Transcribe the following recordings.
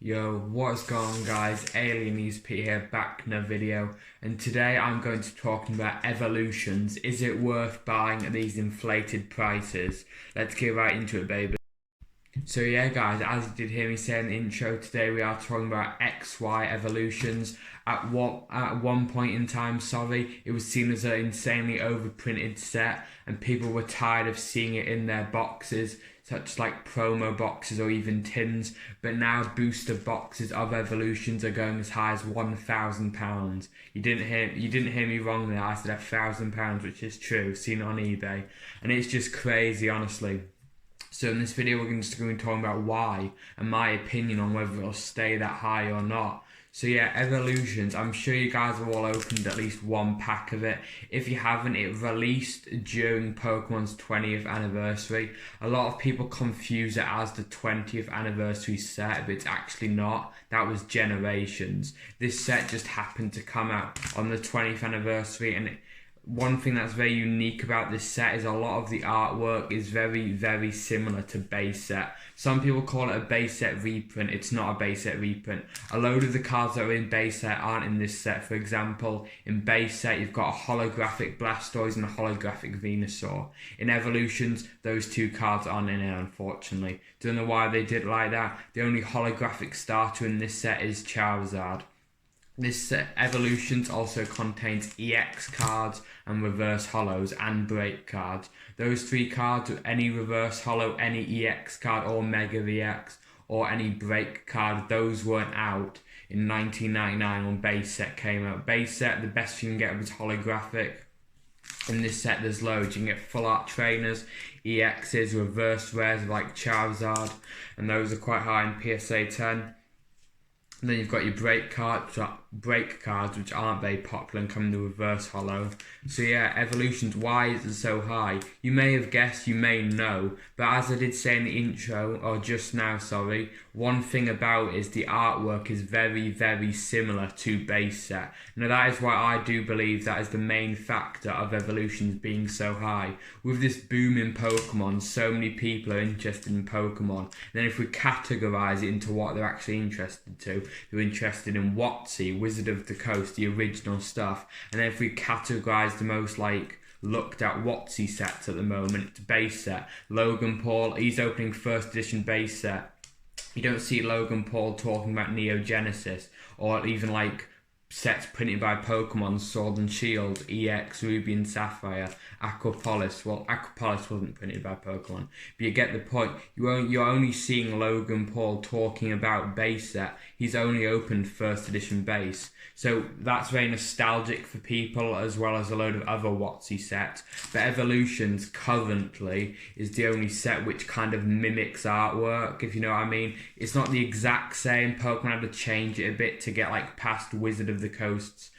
Yo, what's going on guys? Alien ESP here, back in a video, and today I'm going to be talking about evolutions. Is it worth buying at these inflated prices? Let's get right into it, baby. So yeah guys, as you did hear me say in the intro, today we are talking about XY evolutions. At one point in time, it was seen as an insanely overprinted set and people were tired of seeing it in their boxes, such like promo boxes or even tins, but now booster boxes of evolutions are going as high as £1,000. You didn't hear me wrong there. I said £1,000, which is true, seen on eBay, and it's just crazy, honestly. So in this video we're just going to be talking about why and my opinion on whether it'll stay that high or not. So yeah, evolutions, I'm sure you guys have all opened at least one pack of it. If you haven't, it released during Pokemon's 20th anniversary. A lot of people confuse it as the 20th anniversary set, but it's actually not. That was Generations. This set just happened to come out on the 20th anniversary, and one thing that's very unique about this set is a lot of the artwork is very, very similar to base set. Some people call it a base set reprint. It's not a base set reprint. A load of the cards that are in base set aren't in this set. For example, in base set, you've got a holographic Blastoise and a holographic Venusaur. In Evolutions, those two cards aren't in it, unfortunately. Don't know why they did it like that. The only holographic starter in this set is Charizard. This set, Evolutions, also contains EX cards and reverse hollows and break cards. Those three cards, any reverse hollow, any EX card or Mega EX, or any break card, those weren't out in 1999 when base set came out. Base set, the best you can get was holographic. In this set there's loads. You can get full art trainers, EXs, reverse rares like Charizard, and those are quite high in PSA 10. And then you've got your break cards, which aren't very popular and come in the reverse hollow. So yeah, evolutions, why is it so high? You may have guessed, you may know, but as I did say in the intro, or just now, sorry, one thing about it is the artwork is very, very similar to base set. Now that is why I do believe that is the main factor of evolutions being so high. With this boom in Pokemon, so many people are interested in Pokemon. And then if we categorise it into what they're actually interested to, they're interested in WotC, Wizard of the Coast, the original stuff. And then if we categorise the most looked at WotC sets at the moment, it's base set. Logan Paul, he's opening first edition base set. You don't see Logan Paul talking about Neo Genesis or even sets printed by Pokemon, Sword and Shield, EX, Ruby and Sapphire, Aquapolis. Well, Aquapolis wasn't printed by Pokemon, but you get the point. You're only seeing Logan Paul talking about base set. He's only opened first edition base. So that's very nostalgic for people, as well as a load of other WotC sets. But Evolutions currently is the only set which kind of mimics artwork, if you know what I mean. It's not the exact same. Pokemon had to change it a bit to get past Wizard of the Coast's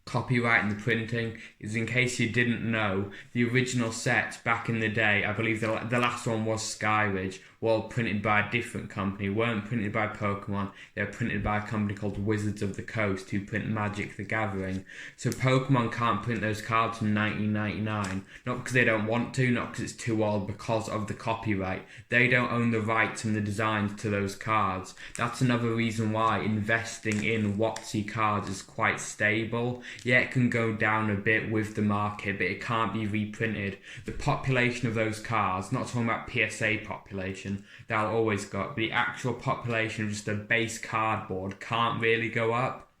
copyright and the printing. Is in case you didn't know, the original set back in the day, I believe the last one was Skyridge, were printed by a different company, weren't printed by Pokemon. They were printed by a company called Wizards of the Coast, who print Magic the Gathering. So Pokemon can't print those cards from 1999, not because they don't want to, not because it's too old, because of the copyright. They don't own the rights and the designs to those cards. That's another reason why investing in WotC cards is quite stable. Yeah, it can go down a bit with the market, but it can't be reprinted. The population of those cards, not talking about PSA population, that'll always go up, but the actual population of just a base cardboard can't really go up.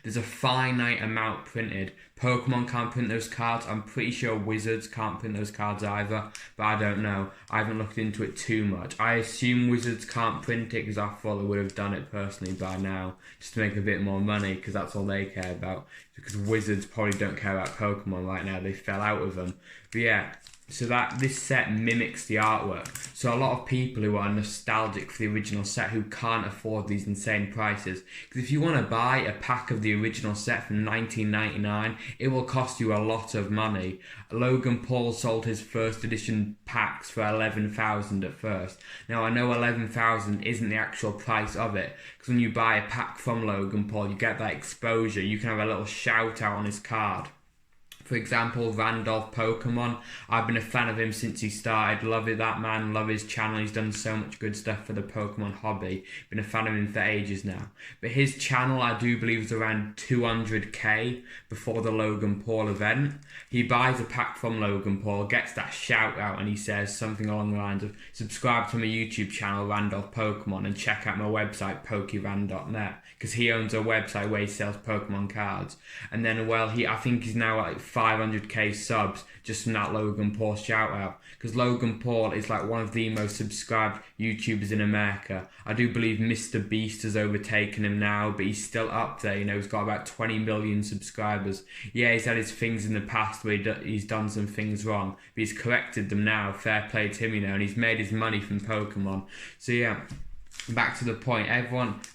There's a finite amount printed. Pokemon can't print those cards. I'm pretty sure Wizards can't print those cards either, but I don't know. I haven't looked into it too much. I assume Wizards can't print it because I thought they would have done it personally by now, just to make a bit more money, because that's all they care about. Because Wizards probably don't care about Pokemon right now. They fell out with them. But yeah, so that this set mimics the artwork. So a lot of people who are nostalgic for the original set who can't afford these insane prices. Because if you want to buy a pack of the original set from 1999, it will cost you a lot of money. Logan Paul sold his first edition packs for 11,000 at first. Now I know 11,000 isn't the actual price of it, because when you buy a pack from Logan Paul, you get that exposure. You can have a little shout out on his card For example, Randolph Pokemon. I've been a fan of him since he started. Love it, that man. Love his channel. He's done so much good stuff for the Pokemon hobby. Been a fan of him for ages now. But his channel, I do believe, was around 200k before the Logan Paul event. He buys a pack from Logan Paul, gets that shout out, and he says something along the lines of, subscribe to my YouTube channel, Randolph Pokemon, and check out my website, pokeran.net. Because he owns a website where he sells Pokemon cards. And then, well, I think he's now at 500k subs just from that Logan Paul shout out. Because Logan Paul is like one of the most subscribed YouTubers in America. I do believe Mr. Beast has overtaken him now, but he's still up there. You know, he's got about 20 million subscribers. Yeah, he's had his things in the past where he's done some things wrong, but he's corrected them now. Fair play to him, you know, and he's made his money from Pokemon. So yeah. Back to the point,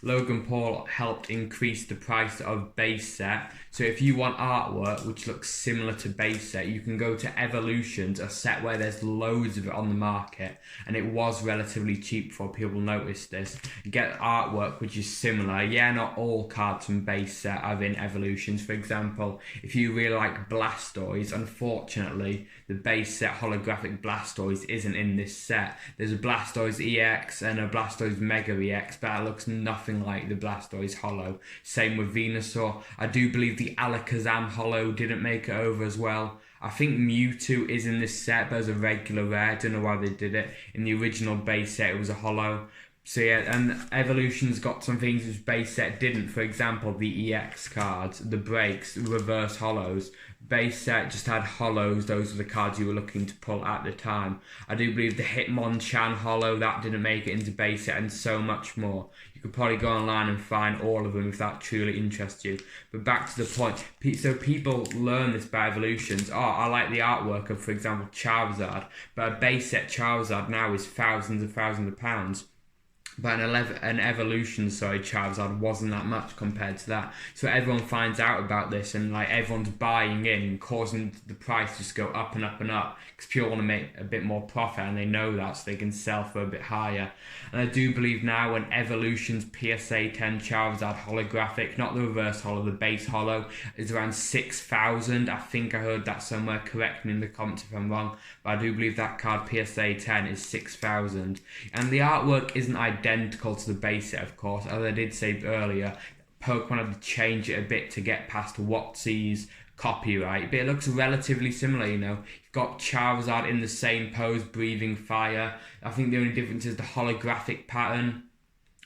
Logan Paul helped increase the price of base set. So if you want artwork which looks similar to base set, you can go to Evolutions, a set where there's loads of it on the market, and it was relatively cheap before people noticed this. Get artwork which is similar. Yeah, not all cards from base set are in Evolutions. For example, if you really like Blastoise, unfortunately, the base set holographic Blastoise isn't in this set. There's a Blastoise EX and a Blastoise Mega EX, but it looks nothing like the Blastoise Holo. Same with Venusaur. I do believe the Alakazam Holo didn't make it over as well. I think Mewtwo is in this set, but as a regular rare. I don't know why they did it. In the original base set, it was a Holo. So yeah, and Evolution's got some things which base set didn't. For example, the EX cards, the breaks, reverse holos. Base set just had holos. Those were the cards you were looking to pull at the time. I do believe the Hitmonchan holo, that didn't make it into base set, and so much more. You could probably go online and find all of them if that truly interests you. But back to the point, so people learn this by Evolutions. Oh, I like the artwork of, for example, Charizard, but a base set Charizard now is thousands and thousands of pounds. But an Evolution, Charizard wasn't that much compared to that. So everyone finds out about this, and like everyone's buying in, causing the price just go up and up and up. Because people want to make a bit more profit, and they know that, so they can sell for a bit higher. And I do believe now when Evolution's PSA 10 Charizard holographic, not the reverse holo, the base holo, is around 6,000. I think I heard that somewhere. Correct me in the comments if I'm wrong. But I do believe that card PSA 10 is 6,000. And the artwork isn't identical to the base set, of course. As I did say earlier, Pokemon had to change it a bit to get past Watsy's copyright, but it looks relatively similar, you know. You've got Charizard in the same pose, breathing fire. I think the only difference is the holographic pattern.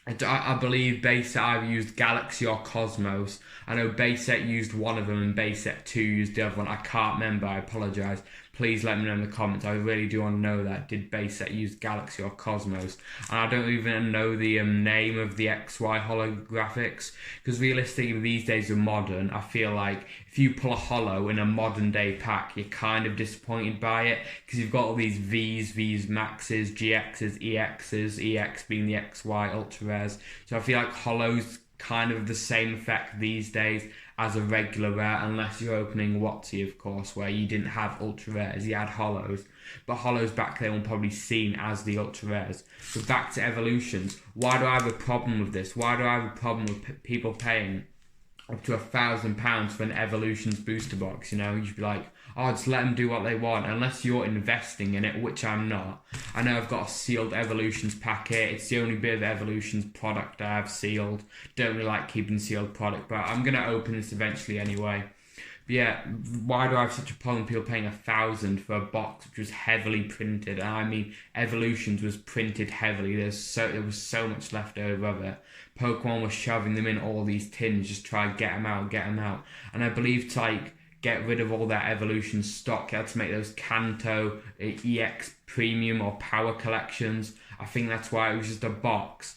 I believe base set either used Galaxy or Cosmos. I know base set used one of them and base set 2 used the other one. I can't remember, I apologise. Please let me know in the comments. I really do want to know that. Did base set use Galaxy or Cosmos? And I don't even know the name of the XY holographics. Because realistically, these days are modern. I feel like if you pull a holo in a modern day pack, you're kind of disappointed by it. Because you've got all these Vs, Maxes, GXs, EXs, EX being the XY ultra rares. So I feel like holos kind of the same effect these days as a regular rare, unless you're opening Watsy, of course, where you didn't have ultra rares, you had holos. But holos back then were probably seen as the ultra rares. So back to Evolutions. Why do I have a problem with this? Why do I have a problem with people paying up to £1,000 for an Evolutions booster box? You know, you'd be like, oh, just let them do what they want, unless you're investing in it, which I'm not. I know I've got a sealed Evolutions packet. It's the only bit of Evolutions product I have sealed. Don't really like keeping sealed product, but I'm going to open this eventually anyway. But yeah, why do I have such a problem with people paying $1,000 for a box which was heavily printed? And I mean, Evolutions was printed heavily. There was so much left over of it. Pokemon was shoving them in all these tins, just try to get them out. And I believe to get rid of all that Evolution stock, you had to make those Kanto EX Premium or Power collections. I think that's why it was just a box.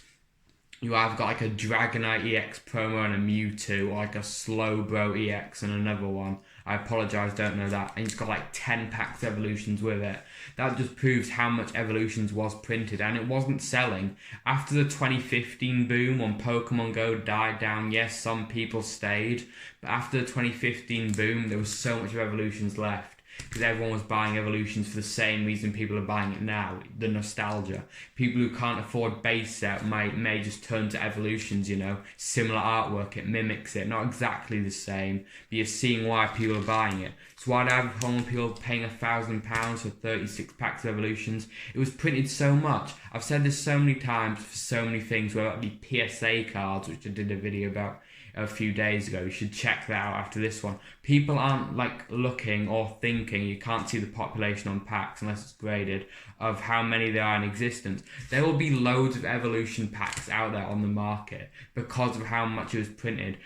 You either got a Dragonite EX promo and a Mewtwo, or a Slowbro EX and another one. I apologise, don't know that. And it's got 10 packs of Evolutions with it. That just proves how much Evolutions was printed, and it wasn't selling. After the 2015 boom, when Pokemon Go died down, yes, some people stayed. But after the 2015 boom, there was so much of Evolutions left. because everyone was buying Evolutions for the same reason people are buying it now, the nostalgia. People who can't afford base set may just turn to Evolutions, similar artwork, it mimics it, not exactly the same, but you're seeing why people are buying it. So why do I have a problem with people paying £1,000 for 36 packs of Evolutions? It was printed so much. I've said this so many times for so many things, whether it be PSA cards, which I did a video about a few days ago. You should check that out after this one. People aren't looking or thinking, you can't see the population on packs unless it's graded, of how many there are in existence. There will be loads of Evolution packs out there on the market because of how much it was printed.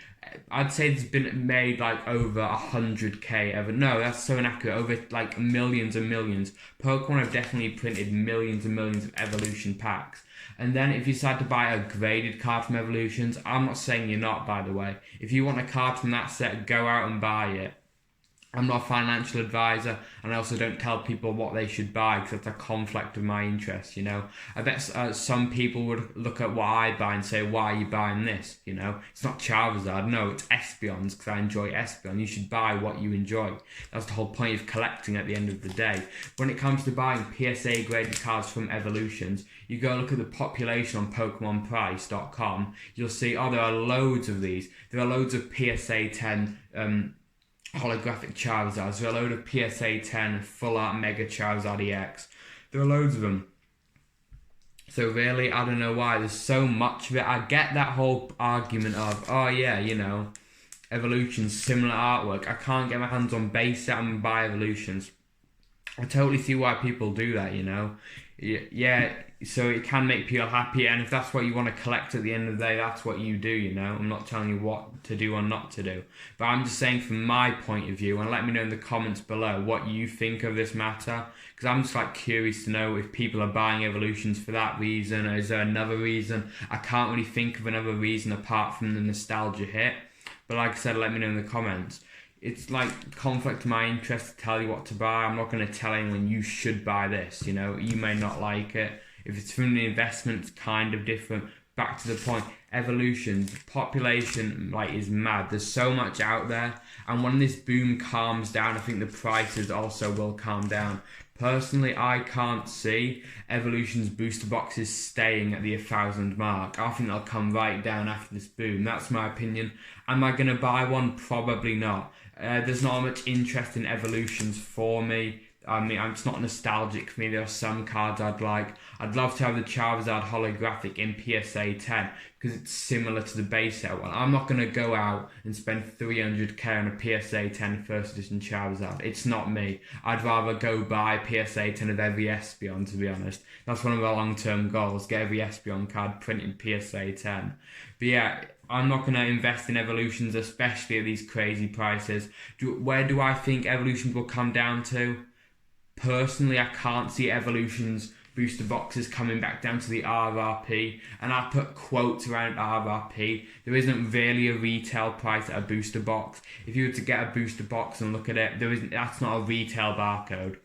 I'd say there's been made over 100k ever. No, that's so inaccurate. Over millions and millions. Pokemon have definitely printed millions and millions of Evolution packs. And then if you decide to buy a graded card from Evolutions, I'm not saying you're not, by the way. If you want a card from that set, go out and buy it. I'm not a financial advisor, and I also don't tell people what they should buy because that's a conflict of my interest, I bet some people would look at what I buy and say, why are you buying this, It's not Charizard, no, it's Espeons because I enjoy Espeon. You should buy what you enjoy. That's the whole point of collecting at the end of the day. When it comes to buying PSA graded cards from Evolutions, you go look at the population on PokemonPrice.com, you'll see, there are loads of these. There are loads of PSA 10 holographic Charizards. There are a load of PSA 10 Full Art Mega Charizard EX. There are loads of them. So really, I don't know why. There's so much of it. I get that whole argument of, Evolutions, similar artwork. I can't get my hands on base set and buy Evolutions. I totally see why people do that, Yeah, so it can make people happy, and if that's what you want to collect at the end of the day, that's what you do, I'm not telling you what to do or not to do. But I'm just saying from my point of view, and let me know in the comments below what you think of this matter, because I'm just curious to know if people are buying Evolutions for that reason, or is there another reason? I can't really think of another reason apart from the nostalgia hit. But like I said, let me know in the comments. It's conflict of my interest to tell you what to buy. I'm not going to tell anyone you should buy this, You may not like it. If it's from the investment, it's kind of different. Back to the point, Evolutions, population is mad. There's so much out there, and when this boom calms down, I think the prices also will calm down. Personally, I can't see Evolution's booster boxes staying at the 1,000 mark. I think they'll come right down after this boom. That's my opinion. Am I going to buy one? Probably not. There's not much interest in Evolutions for me. I mean, it's not nostalgic for me. There are some cards I'd like. I'd love to have the Charizard holographic in PSA 10 because it's similar to the base set one. I'm not going to go out and spend 300k on a PSA 10 first edition Charizard. It's not me. I'd rather go buy PSA 10 of every Espeon, to be honest. That's one of our long-term goals, get every Espeon card printed PSA 10. But yeah, I'm not going to invest in Evolutions, especially at these crazy prices. Where do I think Evolutions will come down to? Personally, I can't see Evolutions booster boxes coming back down to the RRP, and I put quotes around RRP. There isn't really a retail price at a booster box. If you were to get a booster box and look at it, that's not a retail barcode.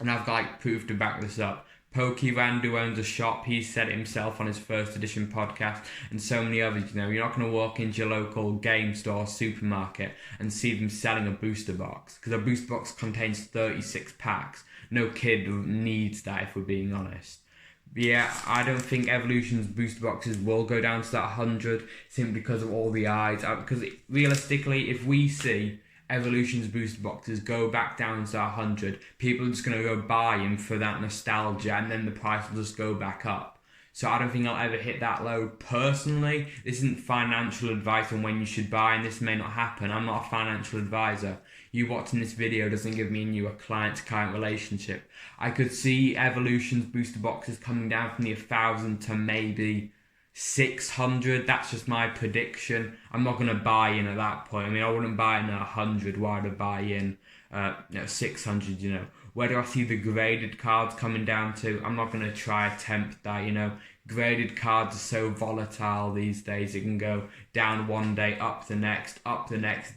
And I've proof to back this up. Pokeran, who owns a shop, he said it himself on his first edition podcast, and so many others. You're not going to walk into your local game store or supermarket and see them selling a booster box, because a booster box contains 36 packs. No kid needs that, if we're being honest. But yeah, I don't think Evolution's booster boxes will go down to that 100 simply because of all the eyes. Because realistically, if we see Evolution's booster boxes go back down to 100, people are just going to go buy them for that nostalgia, and then the price will just go back up. So I don't think I'll ever hit that low. Personally, this isn't financial advice on when you should buy, and this may not happen. I'm not a financial advisor. You watching this video doesn't give me and you a client-to-client relationship. I could see Evolution's booster boxes coming down from the 1,000 to maybe 600. That's just my prediction. I'm not going to buy in at that point. I mean, I wouldn't buy in at 100. Why would I buy in 600, Where do I see the graded cards coming down to? I'm not going to try attempt that, Graded cards are so volatile these days. It can go down one day, up the next,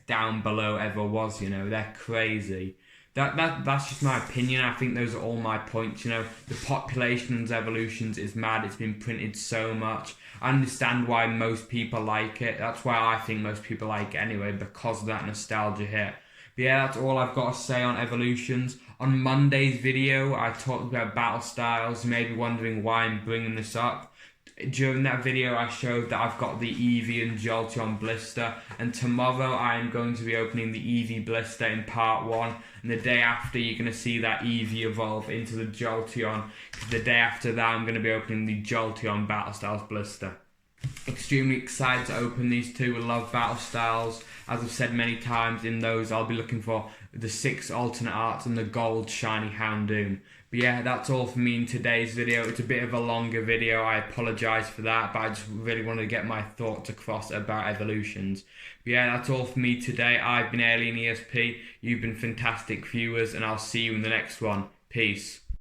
down below ever was, They're crazy. That's just my opinion. I think those are all my points. The population of Evolutions is mad. It's been printed so much. I understand why most people like it. That's why I think most people like it anyway, because of that nostalgia hit. But yeah, that's all I've got to say on evolutions. On Monday's video, I talked about battle styles. You may be wondering why I'm bringing this up. During that video, I showed that I've got the Eevee and Jolteon blister, and tomorrow I am going to be opening the Eevee blister in part 1, and the day after you're going to see that Eevee evolve into the Jolteon. The day after that I'm going to be opening the Jolteon Battle Styles blister. Extremely excited to open these two. I love battle styles. As I've said many times, in those I'll be looking for the 6 alternate arts and the gold shiny Houndoom. But yeah, that's all for me in today's video. It's a bit of a longer video, I apologise for that, but I just really wanted to get my thoughts across about evolutions. But yeah, that's all for me today. I've been Alien ESP, you've been fantastic viewers, and I'll see you in the next one. Peace.